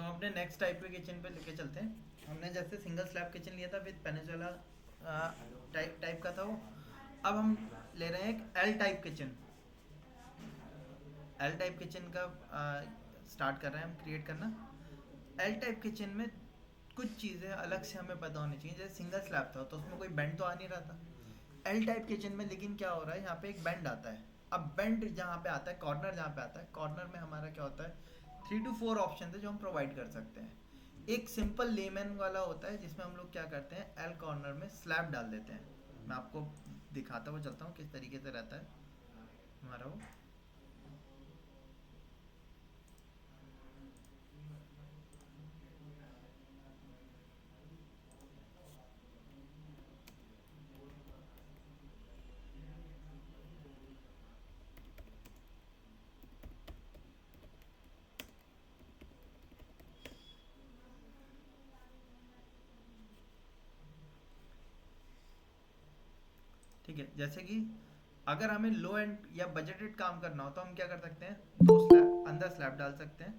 हम अपने next type के किचन पे लेके चलते हैं। हमने जैसे सिंगल स्लैब किचन लिया था विद पेनिसुला टाइप टाइप का था वो। अब हम ले रहे हैं एक L type kitchen. L type kitchen का स्टार्ट कर रहे हैं हम क्रिएट करना। एल टाइप किचन में कुछ चीज़ें अलग से हमें पता होनी चाहिए। जैसे सिंगल स्लैब था तो उसमें कोई बेंड तो आ नहीं रहा था। एल टाइप किचन में लेकिन क्या हो रहा है, यहाँ पे एक बेंड आता है। अब बेंड जहाँ पे आता है, कॉर्नर जहाँ पे आता है, कॉर्नर में हमारा क्या होता है, 3 to 4 ऑप्शन है जो हम प्रोवाइड कर सकते हैं। एक सिंपल लेमन वाला होता है जिसमें हम लोग क्या करते हैं, एल कॉर्नर में स्लैब डाल देते हैं। मैं आपको दिखाता हुआ चलता हूँ किस तरीके से रहता है हमारा वो। ठीक है, जैसे कि अगर हमें लो एंड या बजटेड काम करना हो तो हम क्या कर सकते हैं, 2 स्लैब अंदर स्लैब डाल सकते हैं।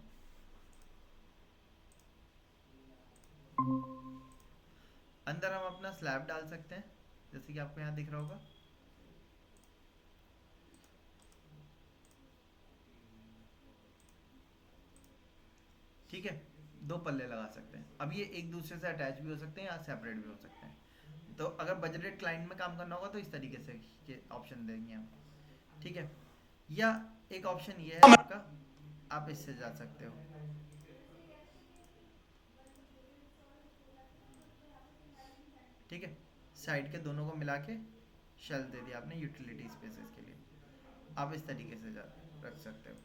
अंदर हम अपना स्लैब डाल सकते हैं जैसे कि आपको यहाँ दिख रहा होगा। ठीक है, 2 पल्ले लगा सकते हैं। अब ये एक दूसरे से अटैच भी हो सकते हैं या सेपरेट भी हो सकते हैं। तो अगर बजटेड क्लाइंट में काम करना होगा तो इस तरीके से ये ऑप्शन देंगे हम। ठीक है, या एक ऑप्शन ये है आपका, आप इससे जा सकते हो। ठीक है, साइड के दोनों को मिला के शेल दे दिया आपने यूटिलिटी स्पेसेस के लिए। आप इस तरीके से रख सकते हो।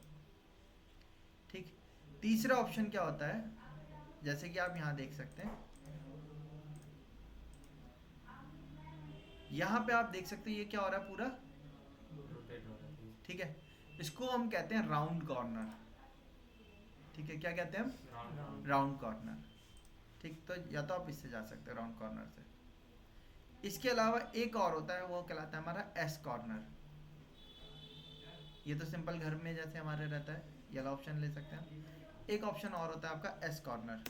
ठीक, तीसरा ऑप्शन क्या होता है, जैसे कि आप यहाँ देख सकते हैं, यहाँ पे आप देख सकते हैं ये क्या हो रहा है, पूरा रोटेट हो रहा है। ठीक है। इसको हम कहते हैं राउंड कॉर्नर। ठीक है, क्या कहते हैं हम, राउंड। Round corner. ठीक, तो या तो आप इससे जा सकते हैं राउंड कॉर्नर से। इसके अलावा एक और होता है, वो कहलाता है हमारा एस कॉर्नर। ये तो सिंपल घर में जैसे हमारे रहता है, ये वाला ऑप्शन ले सकते हैं। एक ऑप्शन और होता है आपका एस कॉर्नर।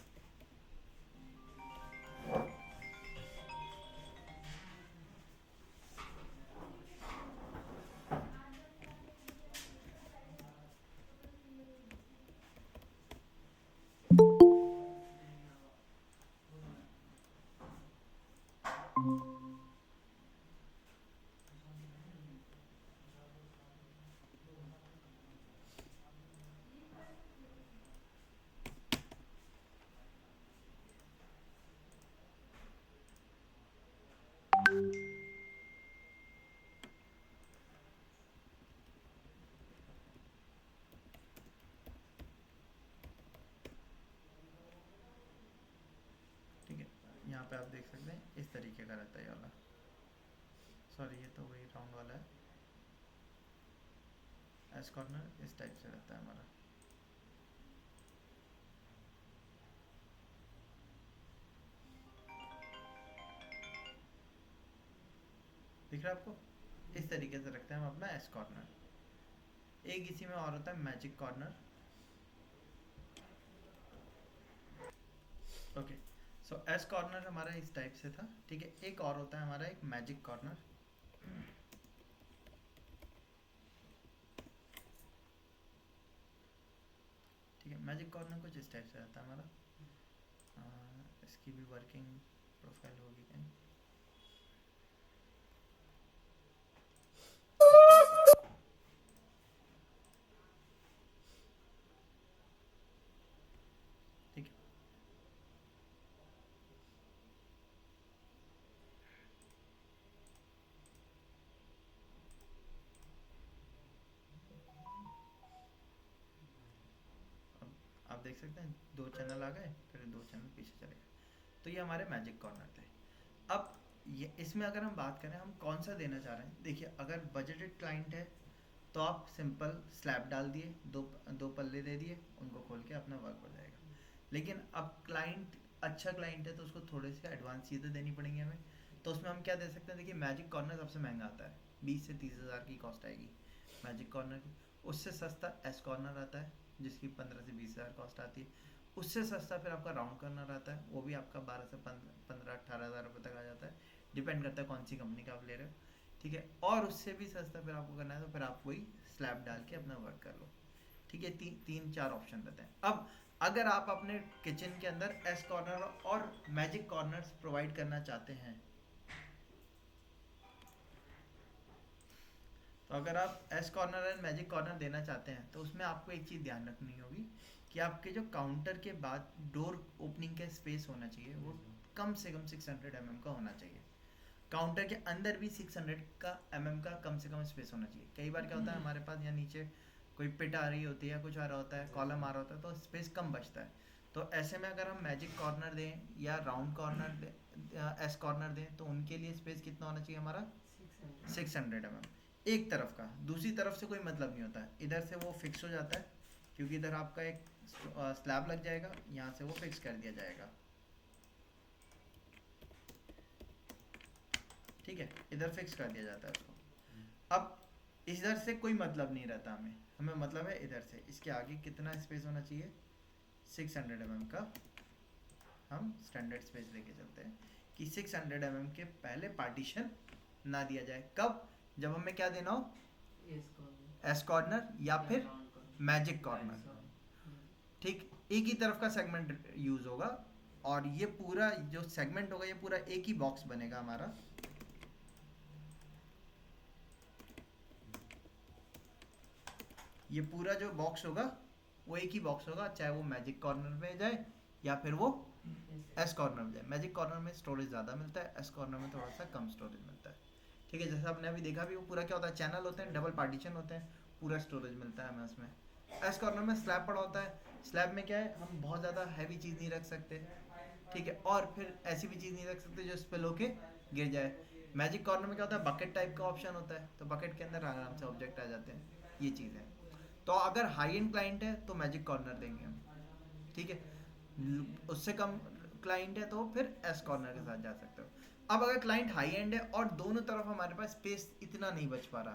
ठीक है, यहाँ पे आप देख सकते हैं इस तरीके का रहता है ये वाला। सॉरी, ये तो वही राउंड वाला है। एस कॉर्नर इस टाइप से रहता है हमारा। दिख रहा है आपको, इस तरीके से रखते हैं हम अपना एस कॉर्नर। एक इसी में और होता है मैजिक कॉर्नर। ओके, सो एस कॉर्नर हमारा इस टाइप से था। ठीक है, एक और होता है हमारा एक मैजिक कॉर्नर। ठीक है, मैजिक कॉर्नर कुछ इस टाइप से रहता है हमारा। इसकी भी वर्किंग प्रोफाइल होगी कहीं इस टाइप से। ठीक है, अब आप देख सकते हैं 2 चैनल आ गए, फिर 2 चैनल पीछे चले गए। तो ये हमारे मैजिक कॉर्नर थे। अब ये इसमें अगर हम बात करें हम कौन सा देना चाह रहे हैं, देखिए अगर बजटेड क्लाइंट है तो आप सिंपल स्लैब डाल दिए, दो 2 पल्ले दे दिए, उनको खोल के अपना वर्क हो जाएगा। लेकिन अब क्लाइंट अच्छा क्लाइंट है तो उसको थोड़े से एडवांस चीज़ें देनी पड़ेंगी हमें। तो उसमें हम क्या दे सकते हैं, देखिए मैजिक कॉर्नर सबसे महंगा आता है, 20 से 30 हज़ार की कॉस्ट आएगी मैजिक कॉर्नर की। उससे सस्ता एस कॉर्नर आता है जिसकी 15 से 20 हज़ार कॉस्ट आती है। उससे सस्ता फिर आपका राउंड कॉर्नर आता है, वो भी आपका 12 से 15-18 हज़ार रुपये तक आ जाता है, डिपेंड करता है कौन सी कंपनी का आप ले रहे हो, ठीक है। और उससे भी सस्ता फिर आपको करना है तो फिर आप वही स्लैब डाल के अपना वर्क कर लो, ठीक है। 3-4 ऑप्शन रहते हैं। अब अगर आप अपने किचन के अंदर एस कॉर्नर और मैजिक कॉर्नर्स प्रोवाइड करना चाहते हैं, तो अगर आप S corner and magic corner देना चाहते हैं तो उसमें आपको एक चीज़ ध्यान रखनी होगी कि आपके जो काउंटर के बाद डोर ओपनिंग का स्पेस होना चाहिए वो कम से कम 600 mm का होना चाहिए। काउंटर के अंदर भी 600 का का कम से कम स्पेस होना चाहिए। कई बार क्या होता है हमारे पास यहाँ नीचे कोई पिट आ रही होती है या कुछ आ रहा होता है, कॉलम आ रहा होता है, तो स्पेस कम बचता है। तो ऐसे में अगर हम मैजिक कॉर्नर दें या राउंड कॉर्नर दें, एस कॉर्नर दें, तो उनके लिए स्पेस कितना होना चाहिए हमारा 600 mm एक तरफ का। दूसरी तरफ से कोई मतलब नहीं होता है, इधर से वो फिक्स हो जाता है क्योंकि इधर आपका एक स्लैब लग जाएगा, यहाँ से वो फिक्स कर दिया जाएगा, ठीक है, इधर फिक्स कर दिया जाता है उसको। अब इधर से कोई मतलब नहीं रहता हमें, हमें मतलब है इधर से। इसके आगे कितना स्पेस होना चाहिए 600 mm का हम स्टैंडर्ड स्पेस लेके चलते हैं कि 600 mm के पहले पार्टीशन ना दिया जाए। कब? जब हमें क्या देना हो, एस कॉर्नर या फिर मैजिक कॉर्नर, ठीक, एक ही तरफ का सेगमेंट यूज होगा और ये पूरा जो सेगमेंट होगा ये पूरा एक ही बॉक्स बनेगा हमारा। ये पूरा जो बॉक्स होगा वो एक ही बॉक्स होगा, चाहे वो मैजिक कॉर्नर में जाए या फिर वो एस कॉर्नर में जाए। मैजिक कॉर्नर में स्टोरेज ज़्यादा मिलता है, एस कॉर्नर में थोड़ा सा कम स्टोरेज मिलता है, ठीक है। जैसा आपने अभी देखा भी, वो पूरा क्या होता है, चैनल होते हैं, डबल पार्टीशन होते हैं, पूरा स्टोरेज मिलता है हमें उसमें। एस कॉर्नर में स्लैब पड़ा होता है, स्लैब में क्या है, हम बहुत ज़्यादा हैवी चीज़ नहीं रख सकते, ठीक है, और फिर ऐसी भी चीज़ नहीं रख सकते जो स्पिल होके गिर जाए। मैजिक कॉर्नर में क्या होता है, बकेट टाइप का ऑप्शन होता है, तो बकेट के अंदर आराम से ऑब्जेक्ट आ जाते हैं, ये चीज़ है। तो अगर हाई एंड क्लाइंट है तो मैजिक कॉर्नर देंगे हम, ठीक है। उससे कम क्लाइंट है तो फिर एस कॉर्नर के साथ जा सकते हो। अब अगर क्लाइंट हाई एंड है और दोनों तरफ हमारे पास स्पेस इतना नहीं बच पा रहा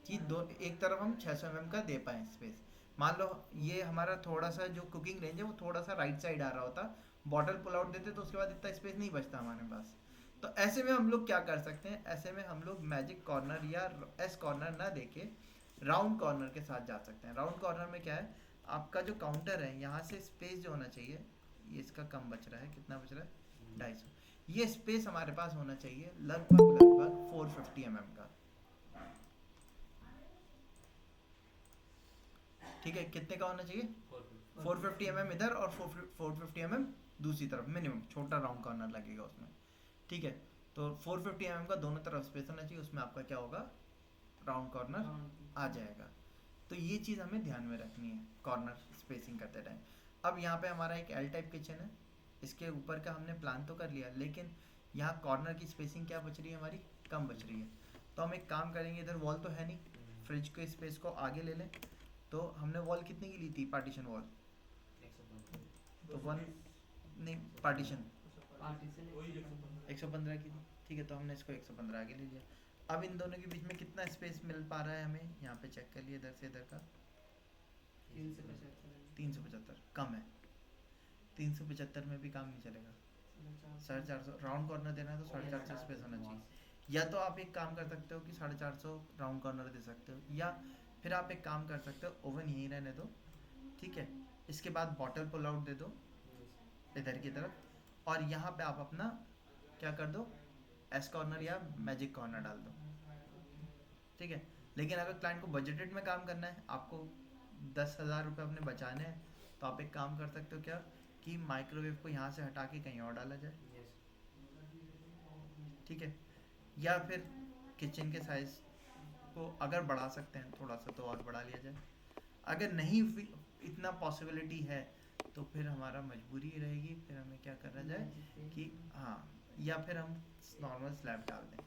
कि दो एक तरफ हम 600 mm का दे पाए स्पेस, मान लो ये हमारा थोड़ा सा जो कुकिंग रेंज है वो थोड़ा सा राइट साइड आ रहा होता, बॉटल पुल आउट देते तो उसके बाद इतना स्पेस नहीं बचता हमारे पास। तो ऐसे में हम लोग क्या कर सकते हैं, ऐसे में हम लोग मैजिक कॉर्नर या एस कॉर्नर ना देके राउंड कॉर्नर के साथ जा सकते हैं। राउंड कॉर्नर में क्या है, आपका जो काउंटर है यहाँ से स्पेस जो होना चाहिए, ये इसका कम बच रहा है, कितना बच रहा है 250, ये स्पेस हमारे पास होना चाहिए लगभग लगभग 450 mm का, ठीक है। कितने का होना चाहिए 450 mm इधर और 450 mm दूसरी तरफ मिनिमम, छोटा राउंड कॉर्नर लगेगा उसमें, ठीक है। तो 450 mm का दोनों तरफ स्पेस होना चाहिए, उसमें आपका क्या होगा, राउंड कॉर्नर आ जाएगा। तो ये चीज़ हमें ध्यान में रखनी है कॉर्नर स्पेसिंग करते टाइम। अब यहाँ पे हमारा एक एल टाइप किचन है, इसके ऊपर का हमने प्लान तो कर लिया, लेकिन यहाँ कॉर्नर की स्पेसिंग क्या बच रही है हमारी, कम बच रही है। तो हम एक काम करेंगे, इधर वॉल तो है नहीं, फ्रिज के स्पेस को आगे ले लें। तो हमने वॉल कितने की ली थी, पार्टीशन वॉल, तो 1 नहीं पार्टीशन 115 की थी, ठीक है। तो हमने इसको 115 आगे ले लिया। अब इन दोनों के बीच में कितना स्पेस मिल पा रहा है हमें, यहाँ पे चेक कर लिए इधर से इधर का 375 कम है, 375 में भी काम नहीं चलेगा, 450 राउंड कॉर्नर देना है तो 450 स्पेस होना चाहिए। या तो आप एक काम कर सकते हो कि 450 राउंड कॉर्नर दे सकते हो, या फिर आप एक काम कर सकते हो, ओवन यहीं रहने दो, ठीक है, इसके बाद बॉटल पुल आउट दे दो इधर की तरफ, और यहाँ पे आप अपना क्या कर दो, एस कॉर्नर या मैजिक कॉर्नर डाल दो, ठीक है। लेकिन अगर क्लाइंट को बजटेड में काम करना है, आपको 10,000 रुपये अपने बचाने हैं, तो आप एक काम कर सकते हो क्या, कि माइक्रोवेव को यहाँ से हटा के कहीं और डाला जाए, ठीक है। या फिर किचन के साइज को अगर बढ़ा सकते हैं थोड़ा सा तो और बढ़ा लिया जाए। अगर नहीं इतना पॉसिबिलिटी है तो फिर हमारा मजबूरी रहेगी, फिर हमें क्या करना जाए कि हाँ, या फिर हम नॉर्मल स्लैब डाल दें,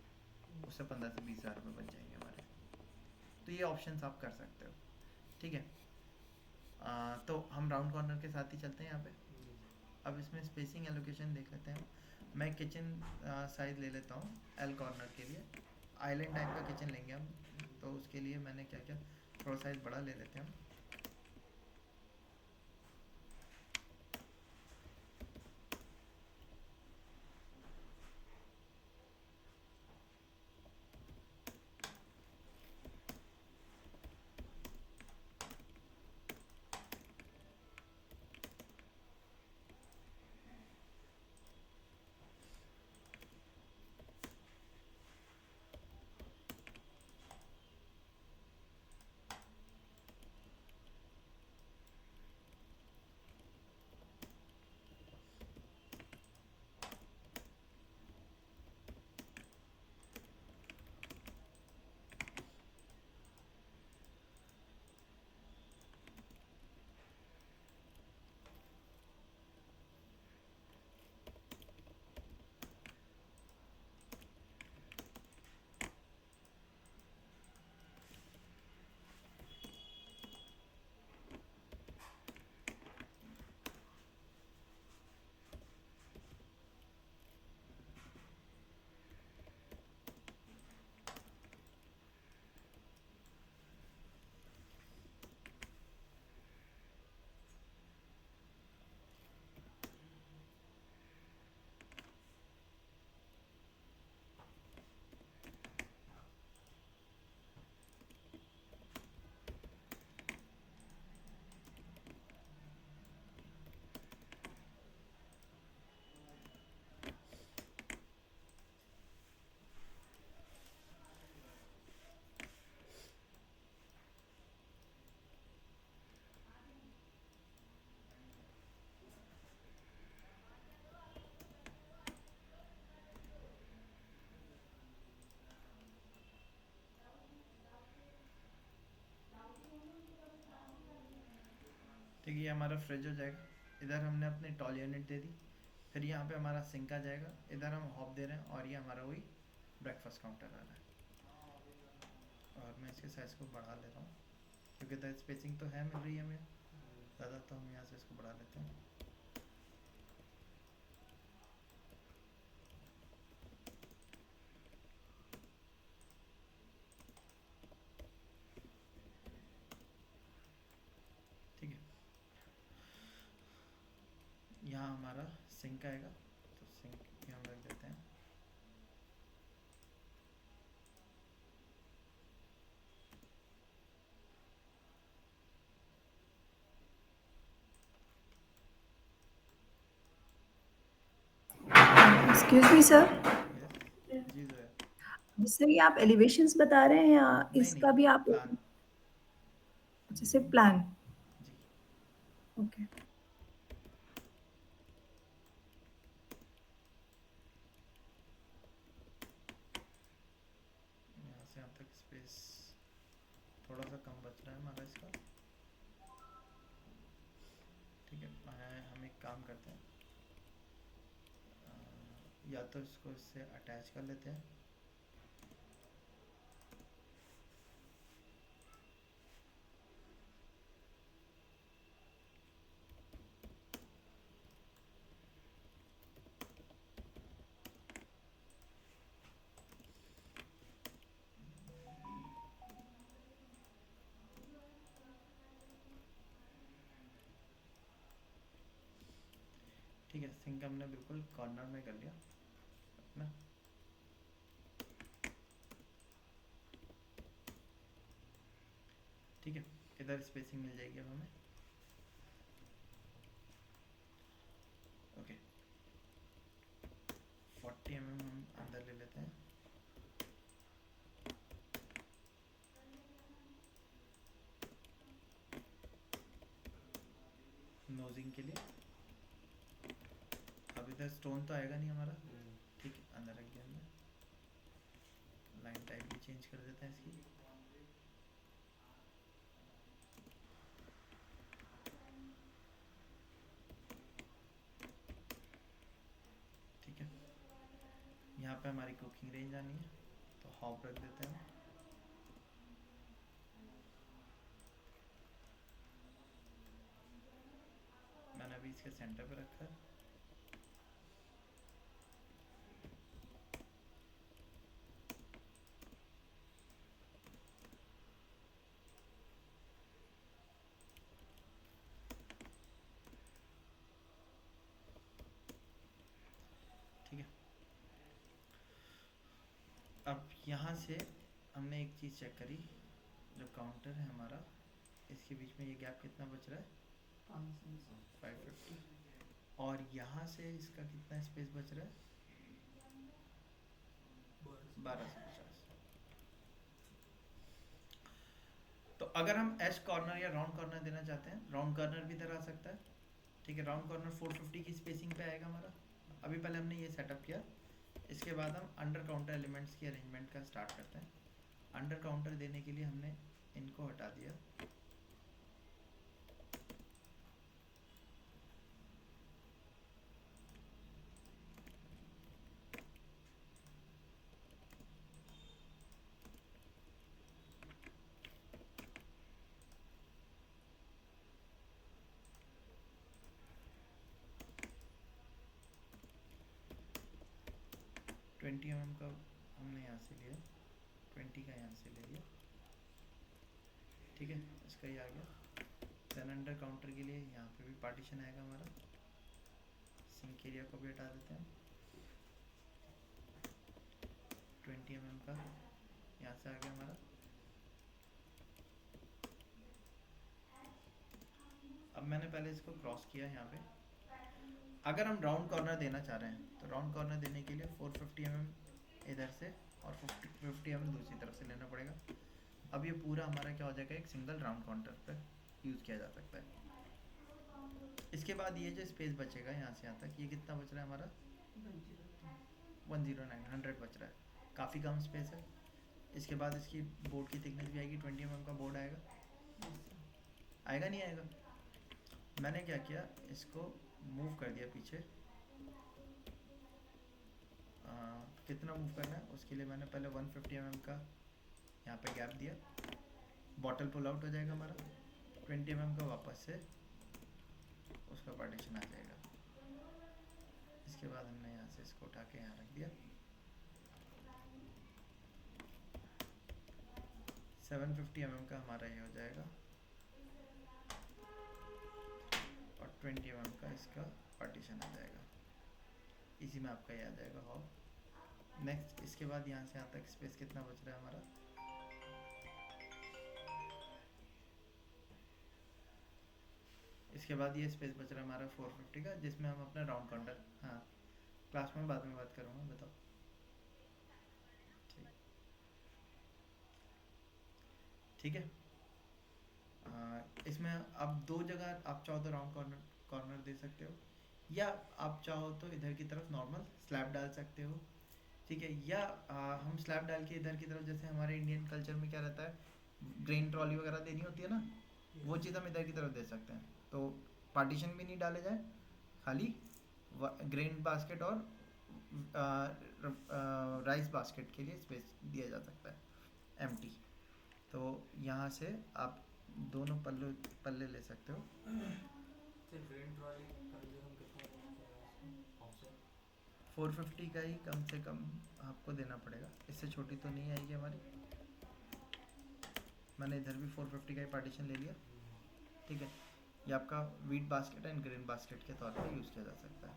उससे 15 से 20 हज़ार रुपये बच जाएंगे हमारे। तो ये ऑप्शंस आप कर सकते हो, ठीक है। तो हम राउंड कॉर्नर के साथ ही चलते हैं यहाँ पे। अब इसमें स्पेसिंग एलोकेशन देख लेते हैं। मैं किचन साइज ले लेता हूँ एल कॉर्नर के लिए, आइलैंड टाइप का किचन लेंगे हम, तो उसके लिए मैंने क्या क्या, थोड़ा साइज बड़ा ले लेते हैं हम। ये हमारा फ्रिज हो जाएगा, इधर हमने अपनी टॉल यूनिट दे दी, फिर यहाँ पे हमारा सिंक आ जाएगा, इधर हम हॉब दे रहे हैं और ये हमारा वही ब्रेकफास्ट काउंटर आ रहा है। और मैं इसके साइज़ को बढ़ा लेता हूँ क्योंकि इधर स्पेसिंग तो है मिल रही है हमें ज़्यादा, तो हम यहाँ से इसको बढ़ा लेते हैं। ठीक है, यहाँ हमारा सिंक आएगा, तो सिंक भी हम रख देते हैं। एक्सक्यूज मी सर, यस जी जो है, सर ये आप एलिवेशंस बता रहे हैं या नहीं इसका भी आप प्लान जैसे प्लान? जी। ओके। यहाँ से यहाँ तक स्पेस थोड़ा सा कम बच रहा है हमारा इसका। ठीक है, हम एक काम करते हैं, या तो इसको इससे अटैच कर लेते हैं, ठीक है। सिंक हमने बिल्कुल कॉर्नर में कर लिया अपना। ठीक है, इधर स्पेसिंग मिल जाएगी अब हमें। ओके, 40 mm हम अंदर ले लेते हैं, नोजिंग के लिए। अब इधर स्टोन तो आएगा नहीं हमारा, ठीक है, अंदर रख दिया हमने। लाइन टाइप भी चेंज कर देते हैं इसकी। ठीक है, यहाँ पे हमारी कुकिंग रेंज आनी है, तो हॉब रख देते हैं। मैंने अभी इसके सेंटर पे रखा है। ठीक है, अब यहाँ से हमने एक चीज़ चेक करी, जो काउंटर है हमारा, इसके बीच में ये गैप कितना बच रहा है, 550, और यहाँ से इसका कितना स्पेस बच रहा है, 1250। तो अगर हम एच कॉर्नर या राउंड कॉर्नर देना चाहते हैं, राउंड कॉर्नर भी इधर आ सकता है। ठीक है, राउंड कॉर्नर 450 की स्पेसिंग पे आएगा हमारा। अभी पहले हमने ये सेटअप किया, इसके बाद हम अंडर काउंटर एलिमेंट्स की अरेंजमेंट का स्टार्ट करते हैं। अंडर काउंटर देने के लिए हमने इनको हटा दिया, ट्वेंटी mm का हमने यहाँ से लिया, 20 का यहाँ से ले लिया। ठीक है, इसका ही आ गया। देन अंडर काउंटर के लिए यहाँ पे भी पार्टीशन आएगा हमारा, सिंक एरिया को भी हटा देते हैं। 20 mm का यहाँ से आ गया हमारा। अब मैंने पहले इसको क्रॉस किया यहाँ पे। अगर हम राउंड कॉर्नर देना चाह रहे हैं, तो राउंड कॉर्नर देने के लिए 450 mm इधर से और 50 mm दूसरी तरफ से लेना पड़ेगा। अब ये पूरा हमारा क्या हो जाएगा, एक सिंगल राउंड काउंटर पर यूज़ किया जा सकता है। इसके बाद ये जो स्पेस बचेगा यहाँ से यहाँ तक, ये कितना बच रहा है हमारा, 109 बच रहा है, काफ़ी कम स्पेस है। इसके बाद इसकी बोर्ड की थिकनेस भी आएगी, 20 mm का बोर्ड आएगा, आएगा नहीं आएगा, मैंने क्या किया, इसको मूव कर दिया पीछे। कितना मूव करना है उसके लिए मैंने पहले 150 mm का यहाँ पे गैप दिया। बॉटल पुल आउट हो जाएगा हमारा, 20 mm का वापस से उसका पार्टीशन आ जाएगा। इसके बाद हमने यहाँ से इसको उठा के यहाँ रख दिया। 750 mm का हमारा ये हो जाएगा और 20 mm का इसका पार्टीशन आ जाएगा। इसी में आपका ये आ जाएगा हॉब। नेक्स्ट इसके बाद यहाँ से यहाँ तक स्पेस कितना बच रहा है हमारा, इसके बाद ये स्पेस बच रहा है हमारा 450 का, जिसमें हम अपना राउंड काउंटर, हाँ क्लास में बाद में बात करूँगा, बताओ। ठीक, ठीक है। इसमें आप दो जगह आप चाहो तो राउंड कॉर्नर कॉर्नर दे सकते हो, या आप चाहो तो इधर की तरफ नॉर्मल स्लैब डाल सकते हो, ठीक है। या हम स्लैब डाल के इधर की तरफ, जैसे हमारे इंडियन कल्चर में क्या रहता है, ग्रेन ट्रॉली वगैरह देनी होती है ना, वो चीज़ हम इधर की तरफ दे सकते हैं। तो पार्टीशन भी नहीं डाले जाए, खाली ग्रेन बास्केट और राइस बास्केट के लिए स्पेस दिया जा सकता है एम्प्टी। तो यहाँ से आप दोनों पल्ले पल्ले ले सकते हो। सिर्फ ग्रेन ट्रॉली कम से कम कितना ऑप्शन? 450 का ही कम से कम आपको देना पड़ेगा, इससे छोटी तो नहीं आएगी हमारी। मैंने इधर भी 450 का ही पार्टीशन ले लिया, ठीक है। ये आपका wheat basket and grain basket के तौर पे यूज़ किया जा सकता है,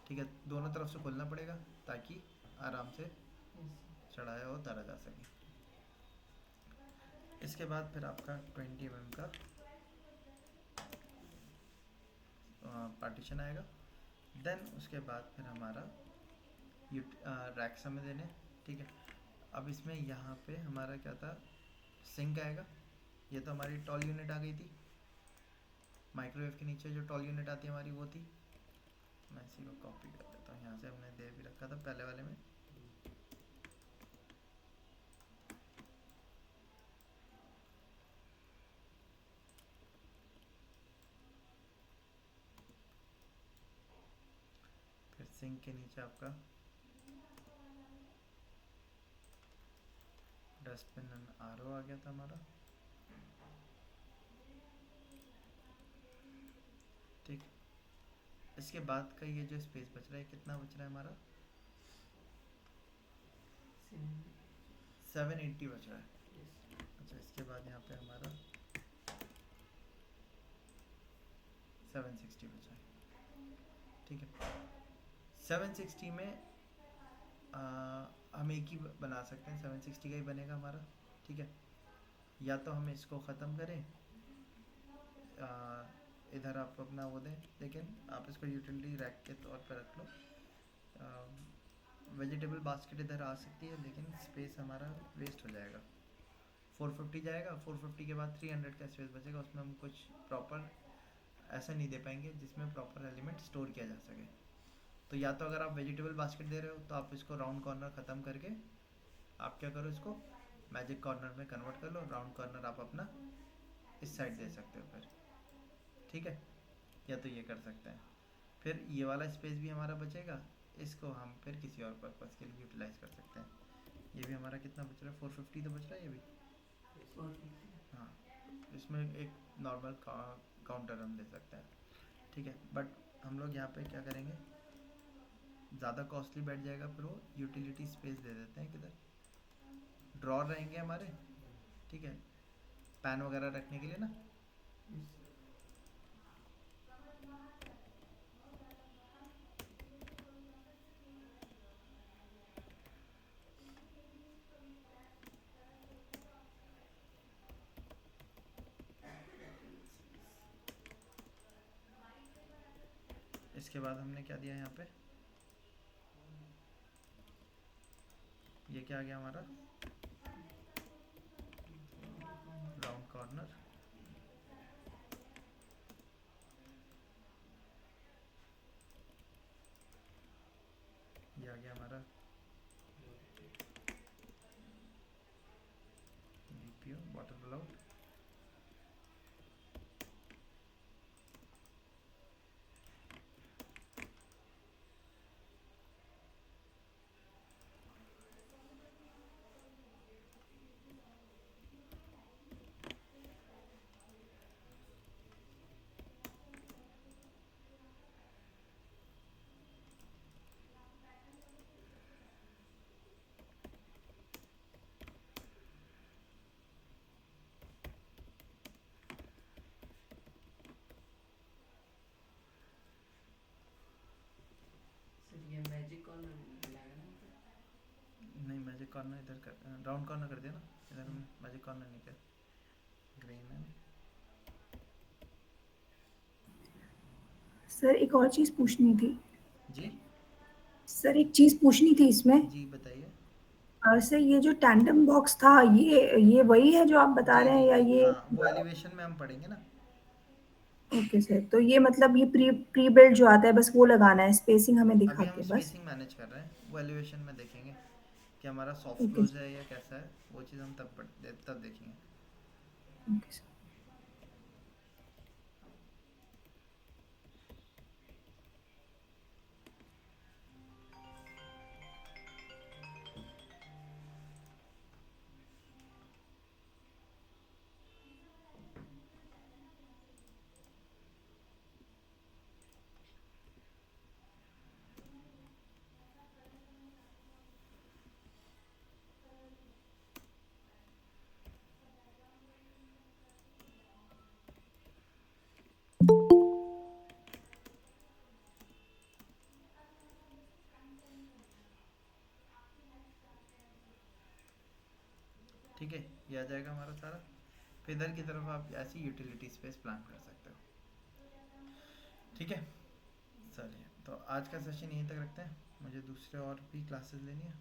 ठीक है। दोनों तरफ से खोलना पड़ेगा ताकि आराम से चढ़ाया और उतारा जा सके। इसके बाद फिर आपका 20 mm का पार्टीशन आएगा। देन उसके बाद फिर हमारा रैक्स हमें देने, ठीक है। अब इसमें यहाँ पे हमारा क्या था, सिंक आएगा। ये तो हमारी टॉल यूनिट आ गई थी, माइक्रोवेव के नीचे जो टॉल यूनिट आती है हमारी वो थी। मैं इसी को कॉपी कर देता हूँ, यहाँ से हमने दे भी रखा था पहले वाले में। फिर सिंक के नीचे आपका डस्टबिन एंड आरओ आ गया था हमारा, ठीक। इसके बाद का ये जो स्पेस बच रहा है, कितना बच रहा है हमारा, 780 बच रहा है। अच्छा, इसके बाद यहाँ पे हमारा 760 बचा है, ठीक है। 760 में हम एक ही बना सकते हैं, 760 का ही बनेगा हमारा, ठीक है। या तो हम इसको ख़त्म करें, इधर आप अपना वो दें, लेकिन आप इसको यूटिलिटी रैक के तौर पर रख लो। वेजिटेबल बास्केट इधर आ सकती है, लेकिन स्पेस हमारा वेस्ट हो जाएगा। 450 जाएगा, 450 के बाद 300 का स्पेस बचेगा, उसमें हम कुछ प्रॉपर ऐसा नहीं दे पाएंगे जिसमें प्रॉपर एलिमेंट स्टोर किया जा सके। तो या तो अगर आप वेजिटेबल बास्केट दे रहे हो तो आप इसको राउंड कॉर्नर ख़त्म करके आप क्या करो, इसको मैजिक कॉर्नर में कन्वर्ट कर लो। राउंड कॉर्नर आप अपना इस साइड दे सकते हो फिर, ठीक है। या तो ये कर सकते हैं। फिर ये वाला स्पेस भी हमारा बचेगा, इसको हम फिर किसी और पर्पज़ के लिए यूटिलाइज़ कर सकते हैं। ये भी हमारा कितना बच रहा है, 450 तो बच रहा है ये भी, हाँ। इसमें एक नॉर्मल काउंटर हम दे सकते हैं, ठीक है। बट हम लोग यहाँ पे क्या करेंगे, ज़्यादा कॉस्टली बैठ जाएगा, फिर वो यूटिलिटी स्पेस दे देते हैं किधर, ड्रॉर रहेंगे हमारे, ठीक है, पैन वगैरह रखने के लिए ना। इसके बाद हमने क्या दिया यहाँ पे, ये क्या आ गया हमारा, राउंड कॉर्नर। ये आ गया हमारा BPO bottle pull out. Corner इधर कर, राउंड कॉर्नर कर दिया ना इधर, हमने मैजिक कॉर्नर नहीं किया, ग्रीन है। सर एक और चीज़ पूछनी थी। जी सर एक चीज़ पूछनी थी इसमें। जी बताइए। सर ये जो टैंडम बॉक्स था, ये वही है जो आप बता जी रहे जी हैं या जी ये? हाँ, वो एलिवेशन में हम पढ़ेंगे ना। ओके सर, तो ये मतलब ये प्री प्री बिल्ड जो आता है बस वो लगाना है, स्पेसिंग हमें दिखा अभी हम के बस। स्पेसिंग मैनेज कर रहे हैं, वो एलिवेशन में देखेंगे कि हमारा सॉफ्ट ओके क्लोज सर। है या कैसा है, वो चीज़ हम तब देखेंगे। Okay sir. ठीक है, ये आ जाएगा हमारा सारा। फिर इधर की तरफ आप ऐसी यूटिलिटी स्पेस प्लान कर सकते हो। ठीक है, चलिए तो आज का सेशन यहीं तक रखते हैं, मुझे दूसरे और भी क्लासेस लेनी है।